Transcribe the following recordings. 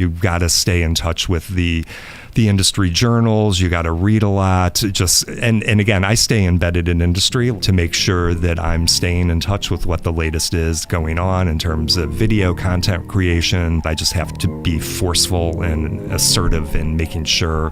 You've got to stay in touch with the industry journals. You got to read a lot. And again, I stay embedded in industry to make sure that I'm staying in touch with what the latest is going on in terms of video content creation. I just have to be forceful and assertive in making sure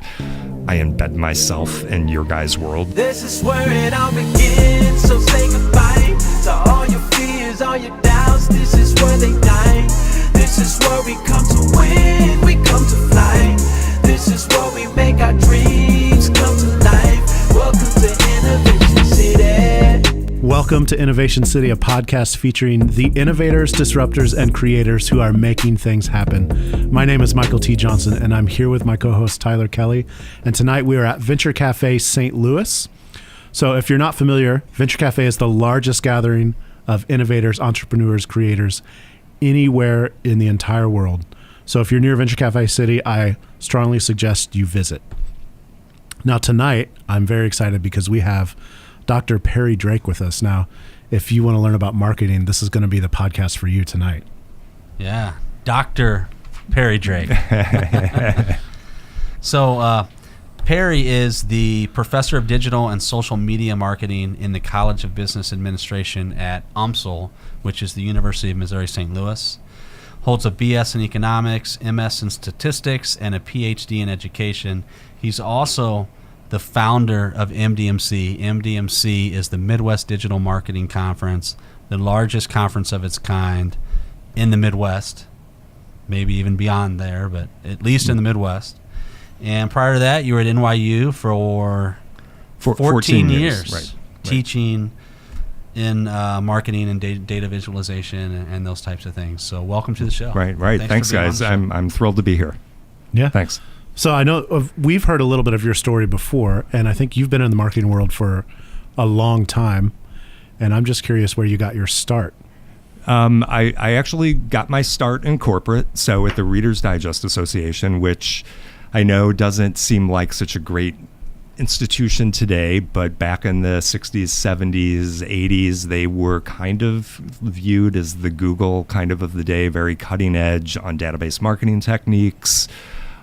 I embed myself in your guys' world. This is where it all begins, so say goodbye to all your fears, all your doubts. This is where they die. This is where we come to win, we come to fly. This is where we make our dreams come to life. Welcome to Innovation City. Welcome to Innovation City, a podcast featuring the innovators, disruptors, and creators who are making things happen. My name is Michael T. Johnson, and I'm here with my co-host Tyler Kelly. And tonight we are at Venture Cafe St. Louis. So if you're not familiar, Venture Cafe is the largest gathering of innovators, entrepreneurs, creators anywhere in the entire world. So if you're near Venture Cafe City, I strongly suggest you visit. Now tonight, I'm very excited because we have Dr. Perry Drake with us. Now, if you want to learn about marketing, this is going to be the podcast for you tonight. Yeah, Dr. Perry Drake. So Perry is the professor of digital and social media marketing in the College of Business Administration at UMSL, which is the University of Missouri St. Louis. Holds a BS in economics, MS in statistics, and a PhD in education. He's also the founder of MDMC. MDMC is the Midwest Digital Marketing Conference, the largest conference of its kind in the Midwest, maybe even beyond there, but at least in the Midwest. And prior to that, you were at NYU for 14 years. Right. Teaching in marketing and data visualization and those types of things. So welcome to the show. Right. Thanks guys. I'm thrilled to be here. Yeah. Thanks. So I know we've heard a little bit of your story before, and I think you've been in the marketing world for a long time. And I'm just curious where you got your start. I actually got my start in corporate, so at the Reader's Digest Association, which I know doesn't seem like such a great institution today, but back in the 60s, 70s, 80s, they were kind of viewed as the Google kind of the day, very cutting edge on database marketing techniques.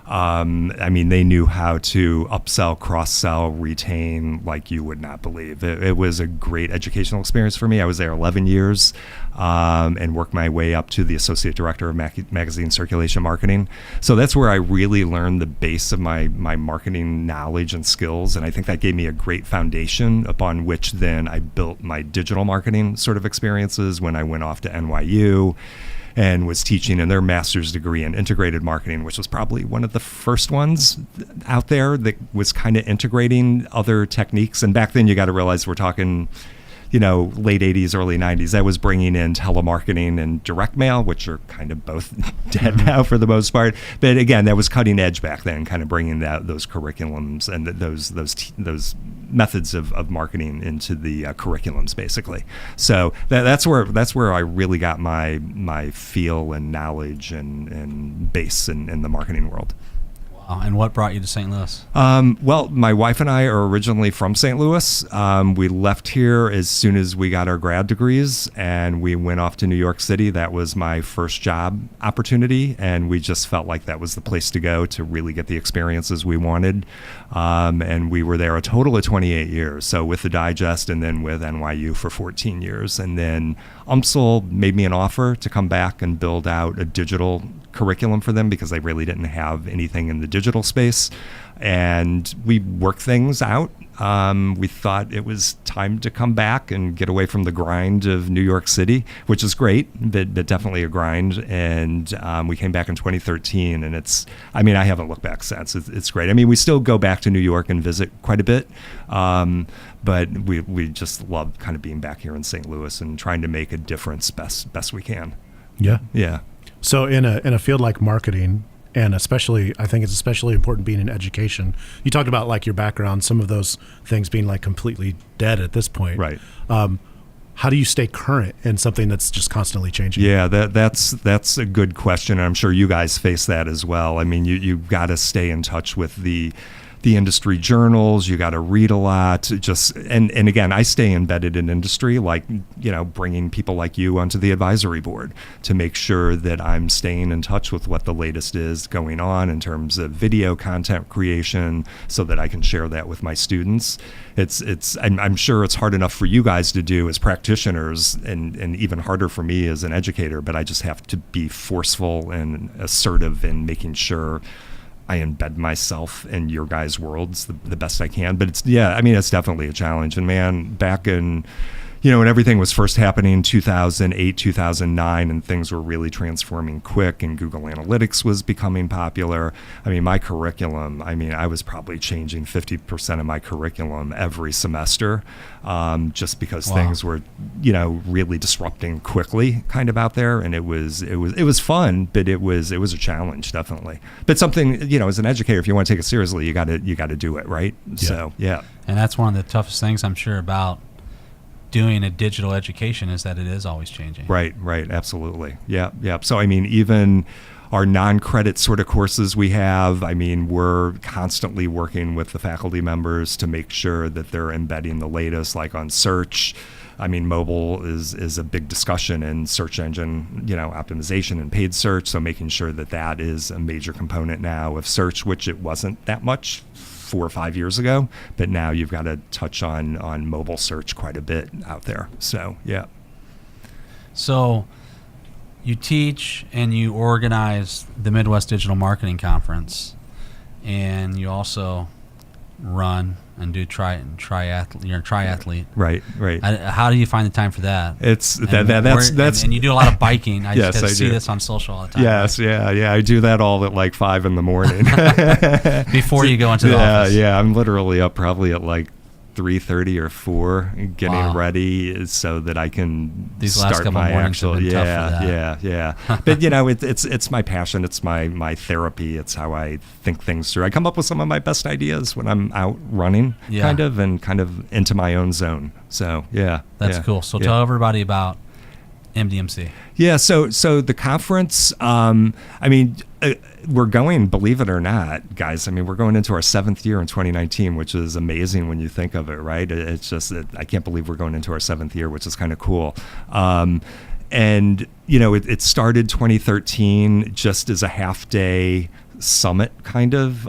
I mean, they knew how to upsell, cross-sell, retain like you would not believe. It was a great educational experience for me. I was there 11 years and worked my way up to the associate director of magazine circulation marketing. So that's where I really learned the base of my marketing knowledge and skills. And I think that gave me a great foundation upon which then I built my digital marketing sort of experiences when I went off to NYU and was teaching in their master's degree in integrated marketing, which was probably one of the first ones out there that was kind of integrating other techniques. And back then, you got to realize we're talking, late 80s, early 90s. I was bringing in telemarketing and direct mail, which are kind of both dead now for the most part. But again, that was cutting edge back then, kind of bringing those curriculums and those methods of marketing into the curriculums, basically. So that's where I really got my feel and knowledge and base in the marketing world. Wow. And what brought you to St. Louis? Well, my wife and I are originally from St. Louis. We left here as soon as we got our grad degrees, and we went off to New York City. That was my first job opportunity, and we just felt like that was the place to go to really get the experiences we wanted. And we were there a total of 28 years. So with the Digest and then with NYU for 14 years. And then UMSL made me an offer to come back and build out a digital curriculum for them because they really didn't have anything in the digital space. And we worked things out. We thought it was time to come back and get away from the grind of New York City, which is great, but definitely a grind. And we came back in 2013, and I haven't looked back since. It's great. I mean, we still go back to New York and visit quite a bit, but we just love kind of being back here in St. Louis and trying to make a difference best we can. Yeah. Yeah. So in a field like marketing, and I think it's especially important being in education. You talked about like your background, some of those things being like completely dead at this point. Right. How do you stay current in something that's just constantly changing? Yeah, that's a good question. I'm sure you guys face that as well. I mean, you've got to stay in touch with the the industry journals. You got to read a lot. And again, I stay embedded in industry, like, bringing people like you onto the advisory board to make sure that I'm staying in touch with what the latest is going on in terms of video content creation, so that I can share that with my students. I'm sure it's hard enough for you guys to do as practitioners, and even harder for me as an educator, but I just have to be forceful and assertive in making sure I embed myself in your guys' worlds the best I can. But it's definitely a challenge. And man, back in, when everything was first happening, 2008, 2009, and things were really transforming quick, and Google Analytics was becoming popular. My curriculum, I was probably changing 50% of my curriculum every semester, just because things were, really disrupting quickly kind of out there. And it was fun, but it was a challenge, definitely. But something, as an educator, if you want to take it seriously, you got to do it, right? Yeah. So, yeah. And that's one of the toughest things, I'm sure, about doing a digital education, is that it is always changing. Right, absolutely. Yeah. So, even our non-credit sort of courses we have, we're constantly working with the faculty members to make sure that they're embedding the latest, like on search. Mobile is a big discussion in search engine, optimization and paid search. So making sure that is a major component now of search, which it wasn't that much 4 or 5 years ago, but now you've got to touch on mobile search quite a bit out there. So, yeah. So you teach and you organize the Midwest Digital Marketing Conference, and you also run and do triathlete. You're a triathlete. Right. How do you find the time for that? And you do a lot of biking. I yes, just I see do. this on social all the time. Yes, yeah. I do that all at like 5 a.m. Before you go into the office. Yeah. I'm literally up probably at like 3:30 or 4, getting ready so that I can start my actual. Yeah. But it's my passion. It's my therapy. It's how I think things through. I come up with some of my best ideas when I'm out running, kind of into my own zone. So that's cool. So tell everybody about MDMC. Yeah, so the conference, we're going, believe it or not, guys, we're going into our 7th year in 2019, which is amazing when you think of it, right? It's just, I can't believe we're going into our 7th year, which is kind of cool. And, it started 2013 just as a half-day summit, kind of,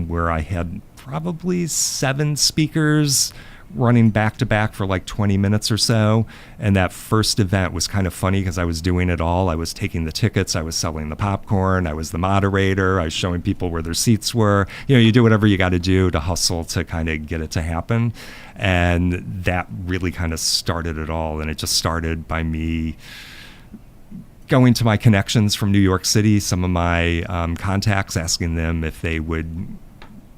where I had probably 7 speakers running back to back for like 20 minutes or so. And that first event was kind of funny because I was doing it all. I was taking the tickets, I was selling the popcorn, I was the moderator, I was showing people where their seats were. You do whatever you got to do to hustle to kind of get it to happen. And that really kind of started it all. And it just started by me going to my connections from New York City, some of my contacts, asking them if they would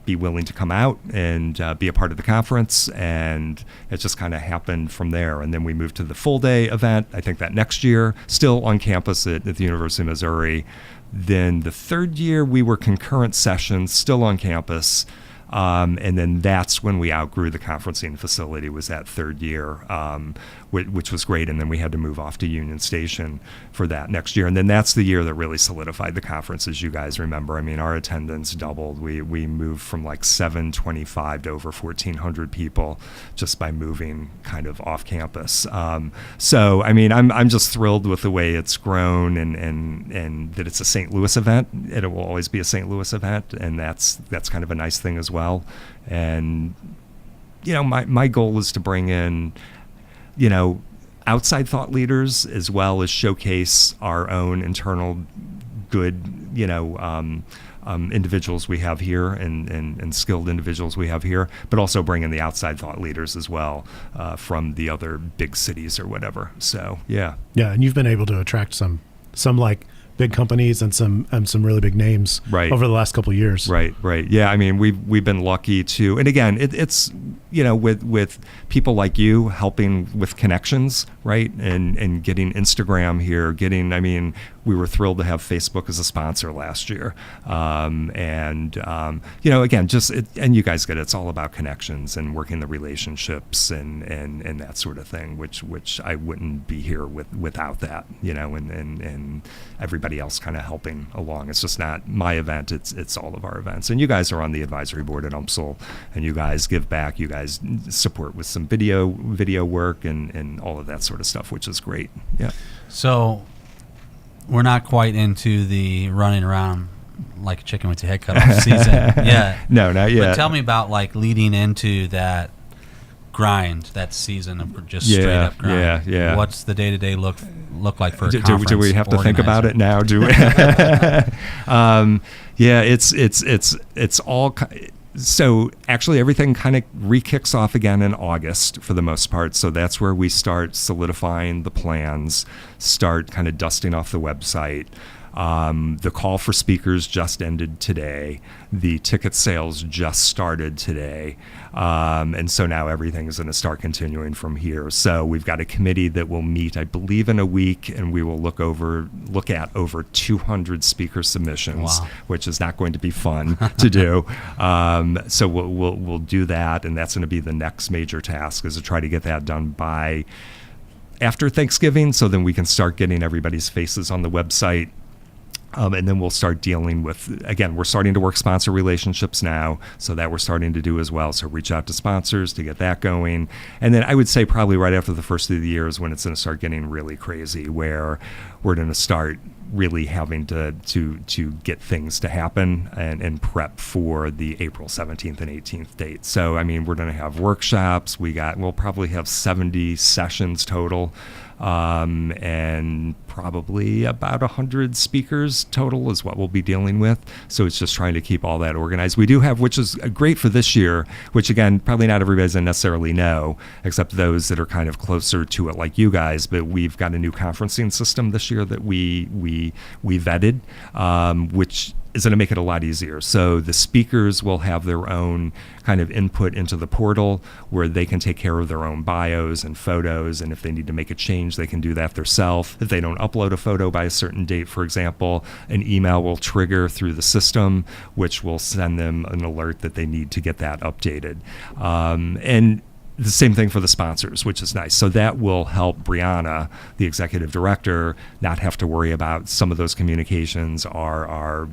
be willing to come out and be a part of the conference, and it just kind of happened from there. And then we moved to the full day event, I think that next year, still on campus at the University of Missouri. Then the 3rd year we were concurrent sessions, still on campus. And then that's when we outgrew the conferencing facility, was that 3rd year, which was great. And then we had to move off to Union Station for that next year. And then that's the year that really solidified the conference, as you guys remember. Our attendance doubled. We moved from like 725 to over 1,400 people just by moving kind of off campus. So, I'm just thrilled with the way it's grown, and that it's a St. Louis event. It will always be a St. Louis event, and that's kind of a nice thing as well. And my goal is to bring in outside thought leaders, as well as showcase our own internal good individuals we have here, and skilled individuals we have here, but also bring in the outside thought leaders as well, from the other big cities or whatever. So and you've been able to attract some like big companies and some really big names over the last couple of years. Right. Yeah, we've been lucky to, and again, it's with people like you helping with connections, right, and getting Instagram here, we were thrilled to have Facebook as a sponsor last year. Again, and you guys get it, it's all about connections and working the relationships and that sort of thing, which I wouldn't be here without that, and everybody else kind of helping along. It's just not my event, it's all of our events. And you guys are on the advisory board at UMSL, and you guys give back, you guys support with some video work and all of that sort of stuff, which is great. Yeah. So we're not quite into the running around like a chicken with your head cut off season. Yeah. No, not yet. But tell me about like leading into that grind, that season of just straight up grind. Yeah. What's the day-to-day look like for a conference? Do we have to think about it now? Do we? It's all. So actually everything kind of re-kicks off again in August for the most part. So that's where we start solidifying the plans, start kind of dusting off the website. The call for speakers just ended today. The ticket sales just started today. And so now everything is going to start continuing from here. So we've got a committee that will meet, I believe, in a week, and we will look at over 200 speaker submissions, which is not going to be fun to do. So we'll do that, and that's going to be the next major task, is to try to get that done by after Thanksgiving, so then we can start getting everybody's faces on the website. And then we'll start dealing with, again, we're starting to work sponsor relationships now, so that we're starting to do as well. So reach out to sponsors to get that going. And then I would say probably right after the first of the year is when it's going to start getting really crazy, where we're going to start really having to get things to happen and prep for the April 17th and 18th date. So, I mean, we're going to have workshops. We'll probably have 70 sessions total. And probably about 100 speakers total is what we'll be dealing with. So it's just trying to keep all that organized. We do have, which is great for this year, which again, probably not everybody's going to necessarily know, except those that are kind of closer to it like you guys, but we've got a new conferencing system this year that we vetted, which is going to make it a lot easier. So the speakers will have their own kind of input into the portal where they can take care of their own bios and photos, and if they need to make a change, they can do that themselves. If they don't upload a photo by a certain date, for example, an email will trigger through the system, which will send them an alert that they need to get that updated. And the same thing for the sponsors, which is nice. So that will help Brianna, the executive director, not have to worry about some of those communications. Our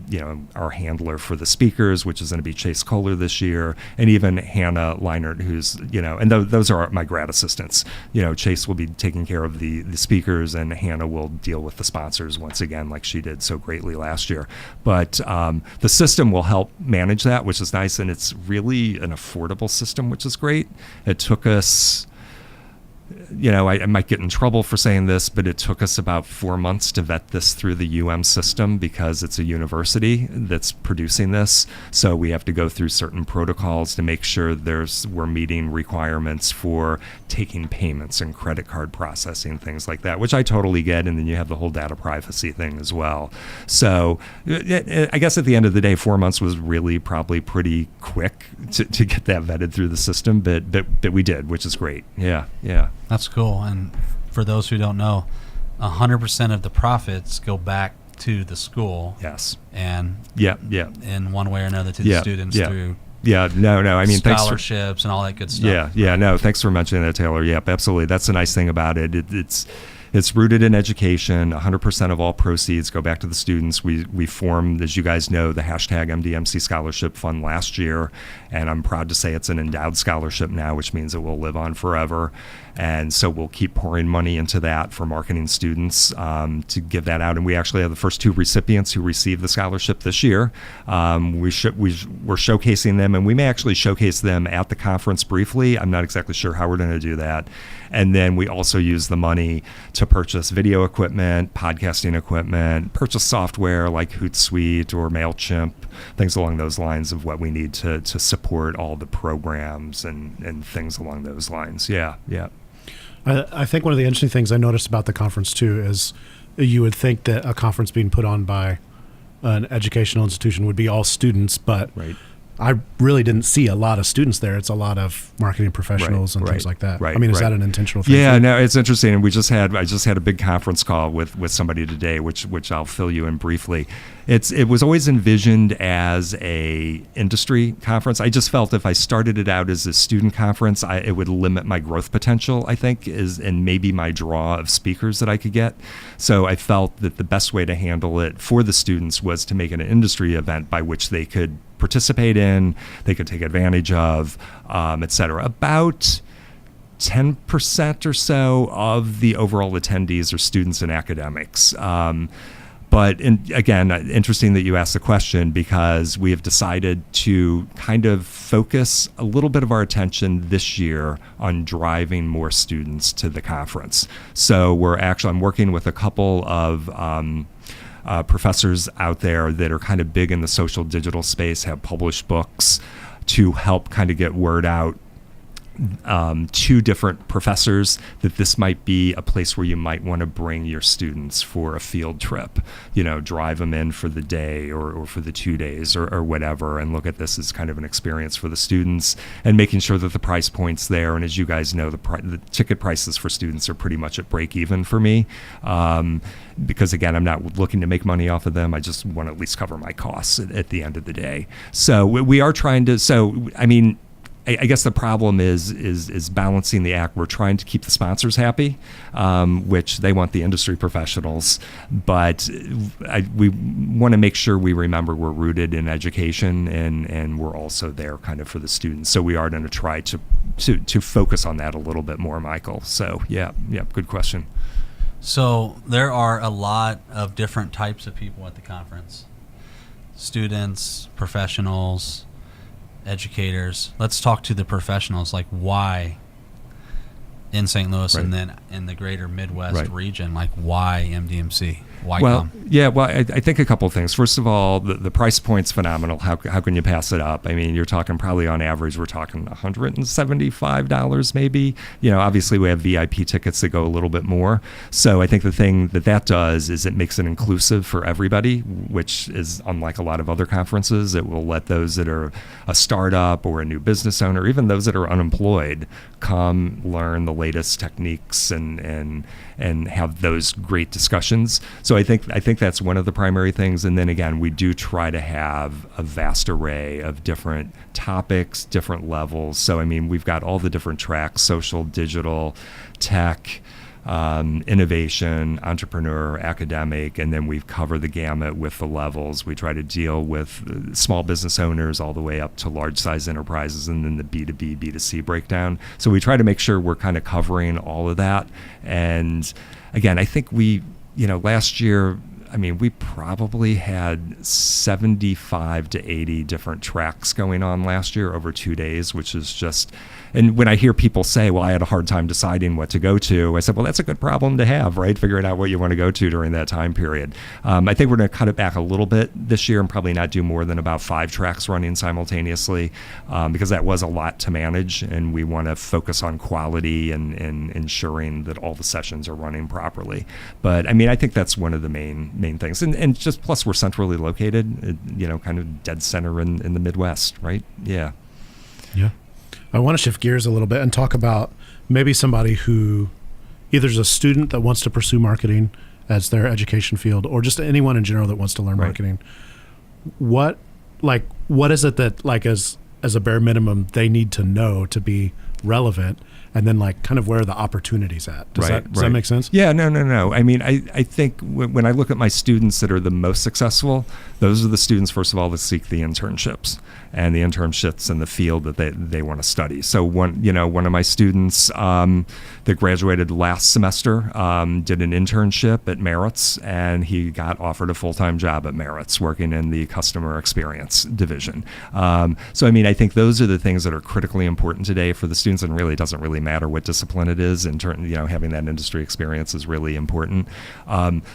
handler for the speakers, which is going to be Chase Kohler this year, and even Hannah Leinert, who's, and those are my grad assistants. Chase will be taking care of the speakers, and Hannah will deal with the sponsors once again, like she did so greatly last year. But the system will help manage that, which is nice, and it's really an affordable system, which is great. It took us, I might get in trouble for saying this, but it took us about 4 months to vet this through the system because it's a university that's producing this. So we have to go through certain protocols to make sure we're meeting requirements for taking payments and credit card processing, things like that, which I totally get. And then you have the whole data privacy thing as well. So I guess at the end of the day, 4 months was really probably pretty quick to get that vetted through the system, but we did, which is great. Yeah. That's cool. And for those who don't know, 100% of the profits go back to the school. Yes. And in one way or another to the students through I mean, scholarships and all that good stuff. No, thanks for mentioning that, Taylor. Yep, absolutely. That's the nice thing about it. It's rooted in education. 100% of all proceeds go back to the students. We formed, as you guys know, the hashtag MDMC Scholarship Fund last year, and I'm proud to say it's an endowed scholarship now, which means it will live on forever. And so we'll keep pouring money into that for marketing students to give that out. And we actually have the first 2 recipients who received the scholarship this year. We're showcasing them, and we may actually showcase them at the conference briefly. I'm not exactly sure how we're going to do that. And then we also use the money to purchase video equipment, podcasting equipment, purchase software like Hootsuite or MailChimp, things along those lines of what we need to support all the programs and things along those lines. Yeah. I think one of the interesting things I noticed about the conference too is you would think that a conference being put on by an educational institution would be all students, but right. I really didn't see a lot of students there. It's a lot of marketing professionals and things like that. Right, I mean, is right. that an intentional thing? Yeah, no, it's interesting. And I just had a big conference call with somebody today, which I'll fill you in briefly. It was always envisioned as a industry conference. I just felt if I started it out as a student conference, it would limit my growth potential, I think, and maybe my draw of speakers that I could get. So I felt that the best way to handle it for the students was to make it an industry event by which they could participate in, they could take advantage of, et cetera. About 10% or so of the overall attendees are students and academics. But again, interesting that you asked the question, because we have decided to kind of focus a little bit of our attention this year on driving more students to the conference. So I'm working with a couple of professors out there that are kind of big in the social digital space, have published books, to help kind of get word out to different professors that this might be a place where you might want to bring your students for a field trip, drive them in for the day or for the 2 days or whatever, and look at this as kind of an experience for the students, and making sure that the price point's there. And as you guys know, the ticket prices for students are pretty much at break even for me, because again, I'm not looking to make money off of them. I just want to at least cover my costs at the end of the day. So we are trying to, I guess the problem is balancing the act. We're trying to keep the sponsors happy, which they want the industry professionals, but we want to make sure we remember we're rooted in education, and we're also there kind of for the students. So we are going to try to focus on that a little bit more, Michael. So yeah, good question. So there are a lot of different types of people at the conference: students, professionals, educators. Let's talk to the professionals, like why in St. Louis, right, and then in the greater Midwest, right, region, like why MDMC? Why come? Yeah, well, I think a couple of things. First of all, the price point's phenomenal. How can you pass it up? I mean, you're talking probably on average, we're talking $175 maybe. Obviously we have VIP tickets that go a little bit more. So I think the thing that does is it makes it inclusive for everybody, which is unlike a lot of other conferences. It will let those that are a startup or a new business owner, even those that are unemployed, come learn the latest techniques and have those great discussions. So I think that's one of the primary things. And then again, we do try to have a vast array of different topics, different levels. So I mean, we've got all the different tracks: social, digital, tech, innovation, entrepreneur, academic, and then we've covered the gamut with the levels. We try to deal with small business owners all the way up to large size enterprises, and then the B2B, B2C breakdown. So we try to make sure we're kind of covering all of that. And again, I think last year, we probably had 75 to 80 different tracks going on last year over 2 days, which is just, and when I hear people say, well, I had a hard time deciding what to go to, I said, well, that's a good problem to have, right? Figuring out what you want to go to during that time period. I think we're going to cut it back a little bit this year and probably not do more than about 5 tracks running simultaneously, because that was a lot to manage, and we want to focus on quality and ensuring that all the sessions are running properly. But I think that's one of the main things, and just plus we're centrally located, kind of dead center in the Midwest, right? Yeah. I want to shift gears a little bit and talk about maybe somebody who either is a student that wants to pursue marketing as their education field, or just anyone in general that wants to learn marketing. What is it that, like, as a bare minimum, they need to know to be relevant? And then, kind of where are the opportunities at? Does that make sense? Yeah, no. I think when I look at my students that are the most successful, those are the students, first of all, that seek the internships and the internships in the field that they want to study. So one of my students that graduated last semester did an internship at Merritt's, and he got offered a full-time job at Merritt's working in the customer experience division. So I think those are the things that are critically important today for the students, and really it doesn't really matter what discipline it is. Having that industry experience is really important.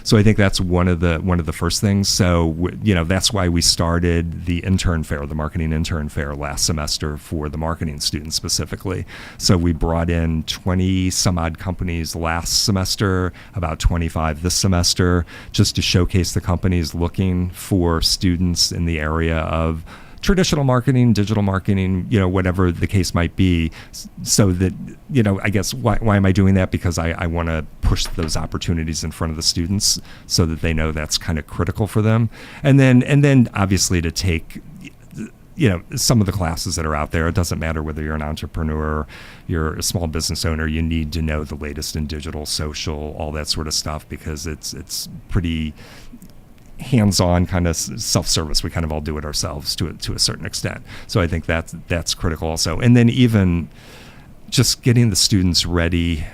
So I think that's one of the first things. So that's why we started the intern fair, the marketing intern fair, last semester for the marketing students specifically. So we brought in 20 some odd companies last semester, about 25 this semester, just to showcase the companies looking for students in the area of traditional marketing, digital marketing, whatever the case might be, so that, I guess, why am I doing that? Because I want to push those opportunities in front of the students so that they know that's kind of critical for them. And then obviously to take, some of the classes that are out there. It doesn't matter whether you're an entrepreneur, you're a small business owner, you need to know the latest in digital, social, all that sort of stuff, because it's pretty hands-on, kind of self-service. We kind of all do it ourselves to a certain extent. So I think that's critical also. And then even just getting the students ready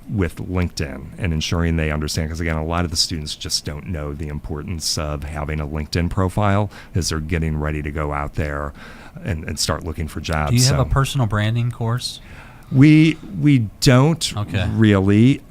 with LinkedIn and ensuring they understand, because again, a lot of the students just don't know the importance of having a LinkedIn profile as they're getting ready to go out there and start looking for jobs. Do you have a personal branding course? We don't really.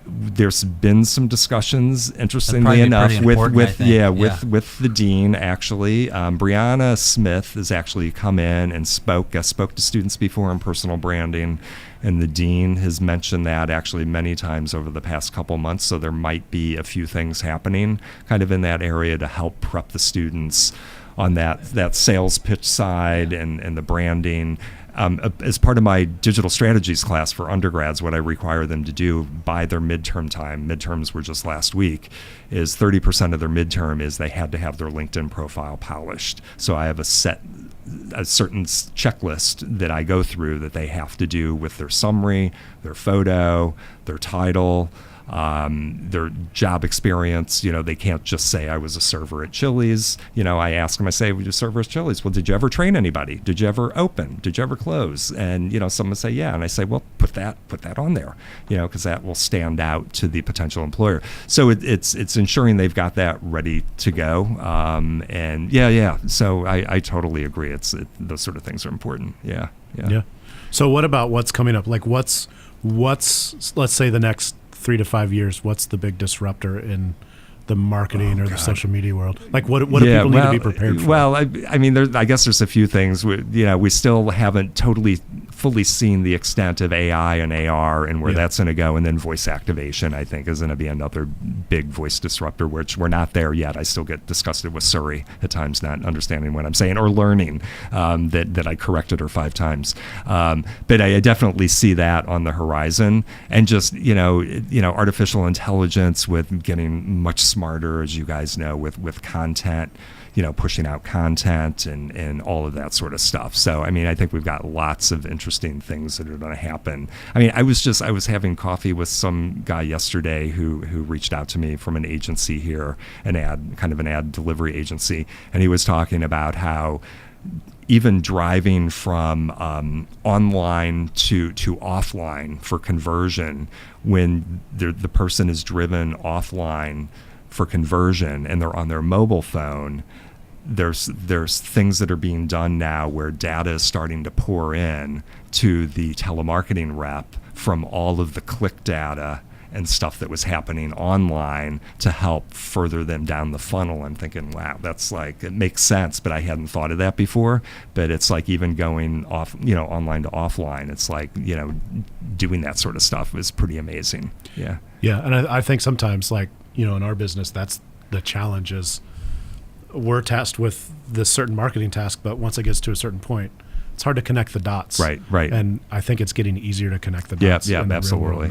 There's been some discussions, interestingly enough, with the dean. Actually, Brianna Smith has actually come in and spoke to students before on personal branding, and the dean has mentioned that actually many times over the past couple months. So there might be a few things happening kind of in that area to help prep the students on that sales pitch side and the branding. As part of my digital strategies class for undergrads, what I require them to do by their midterm time, midterms were just last week, is 30% of their midterm is they had to have their LinkedIn profile polished. So I have a certain checklist that I go through that they have to do with their summary, their photo, their title, their job experience. They can't just say I was a server at Chili's. I ask them, I say, "Were you a server at Chili's? Well, did you ever train anybody? Did you ever open? Did you ever close?" And someone say, "Yeah," and I say, "Well, put that on there, because that will stand out to the potential employer." So it's ensuring they've got that ready to go. So I totally agree. Those sort of things are important. Yeah. So what about what's coming up? Like what's let's say the next 3 to 5 years, what's the big disruptor in the marketing the social media world? Like what do people need to be prepared for? Well, I guess there's a few things. We still haven't totally fully seen the extent of AI and AR and where that's going to go. And then voice activation, I think, is going to be another big voice disruptor, which we're not there yet. I still get disgusted with Siri at times, not understanding what I'm saying or learning that I corrected her 5 times. But I definitely see that on the horizon. And just, artificial intelligence with getting much smarter, as you guys know, with content, pushing out content and all of that sort of stuff. So, I think we've got lots of interesting things that are going to happen. I was having coffee with some guy yesterday who reached out to me from an agency here, an ad delivery agency, and he was talking about how even driving from online to offline for conversion, when the person is driven offline for conversion and they're on their mobile phone, there's things that are being done now where data is starting to pour in to the telemarketing rep from all of the click data and stuff that was happening online to help further them down the funnel. I'm thinking, wow, that's like, it makes sense, but I hadn't thought of that before. But it's like even going off, online to offline, it's like, doing that sort of stuff is pretty amazing. Yeah. Yeah. And I think sometimes, like, in our business, that's the challenge is we're tasked with this certain marketing task, but once it gets to a certain point, it's hard to connect the dots. Right. And I think it's getting easier to connect the dots. Yeah, absolutely.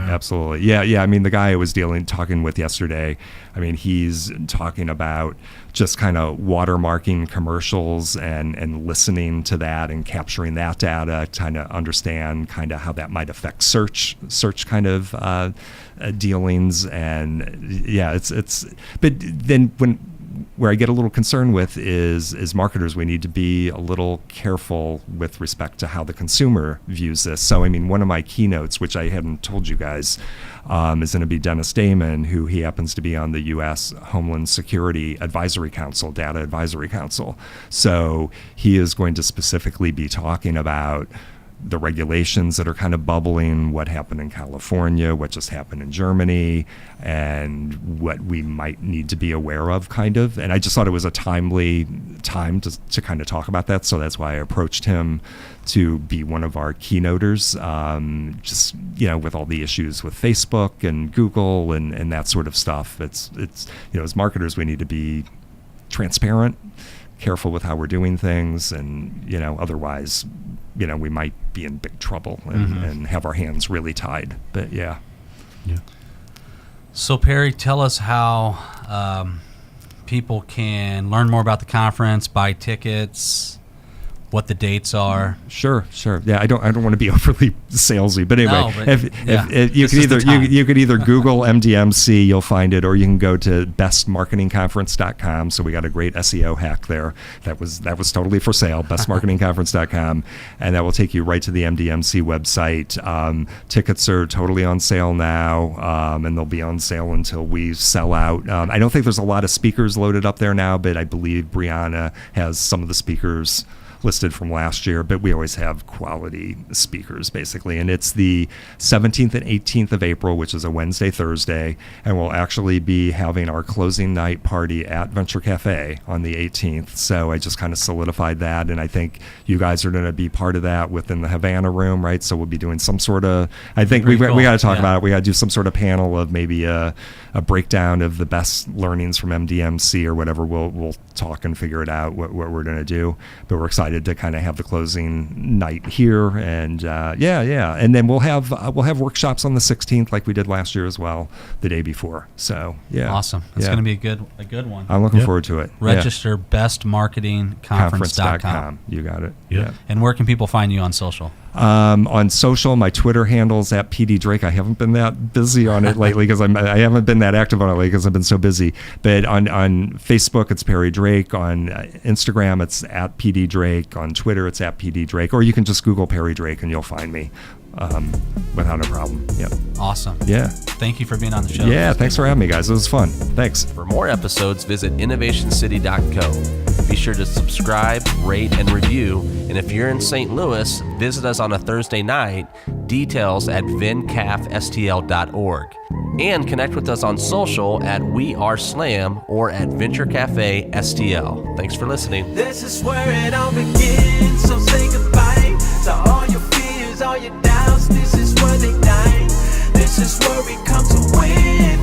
Yeah. The guy I was talking with yesterday, he's talking about just kind of watermarking commercials and listening to that and capturing that data, trying to understand kind of how that might affect search kind of dealings. And but then where I get a little concerned with is marketers, we need to be a little careful with respect to how the consumer views this. So, one of my keynotes, which I hadn't told you guys, is going to be Dennis Damon, who he happens to be on the U.S. Homeland Security Advisory Council, Data Advisory Council. So he is going to specifically be talking about the regulations that are kind of bubbling, what happened in California, what just happened in Germany, and what we might need to be aware of, kind of. And I just thought it was a timely time to kind of talk about that. So that's why I approached him to be one of our keynoters, just, with all the issues with Facebook and Google and that sort of stuff. It's as marketers, we need to be transparent, careful with how we're doing things, and otherwise, we might be in big trouble and have our hands really tied. But yeah. So Perry, tell us how people can learn more about the conference, buy tickets, what the dates are. Sure. Yeah, I don't want to be overly salesy, but anyway, No, but if you could either Google MDMC, you'll find it, or you can go to bestmarketingconference.com. So we got a great SEO hack there. That was totally for sale. Bestmarketingconference.com, and that will take you right to the MDMC website. Tickets are totally on sale now, and they'll be on sale until we sell out. I don't think there's a lot of speakers loaded up there now, but I believe Brianna has some of the speakers listed from last year, but we always have quality speakers basically. And it's the 17th and 18th of April, which is a Wednesday, Thursday, and we'll actually be having our closing night party at Venture Cafe on the 18th. So I just kind of solidified that, and I think you guys are going to be part of that within the Havana room, right? So we'll be doing some sort of, I think we got to talk about it. We got to do some sort of panel of maybe a breakdown of the best learnings from MDMC or whatever. We'll talk and figure it out what we're going to do, but we're excited to kind of have the closing night here, and and then we'll have workshops on the 16th like we did last year as well, the day before. So awesome. It's going to be a good one. I'm looking forward to it. Register bestmarketingconference.com. You got it. Yeah. And where can people find you on social? On social, my Twitter handle's at PD Drake. I haven't been that busy on it lately because I haven't been that active on it lately because I've been so busy. But on Facebook, it's Perry Drake. On Instagram, it's at PD Drake. On Twitter, it's at PD Drake. Or you can just Google Perry Drake and you'll find me without a problem. Yep. Awesome. Yeah. Thank you for being on the show. Yeah, thanks for having me, guys. It was fun. Thanks. For more episodes, visit innovationcity.co. Be sure to subscribe, rate, and review. And if you're in St. Louis, visit us on a Thursday night. Details at vincafstl.org. And connect with us on social at We Are Slam or at Venture Cafe STL. Thanks for listening. This is where it all begins, so say goodbye to all your fears, all your doubts. This is where they die. This is where we come to win.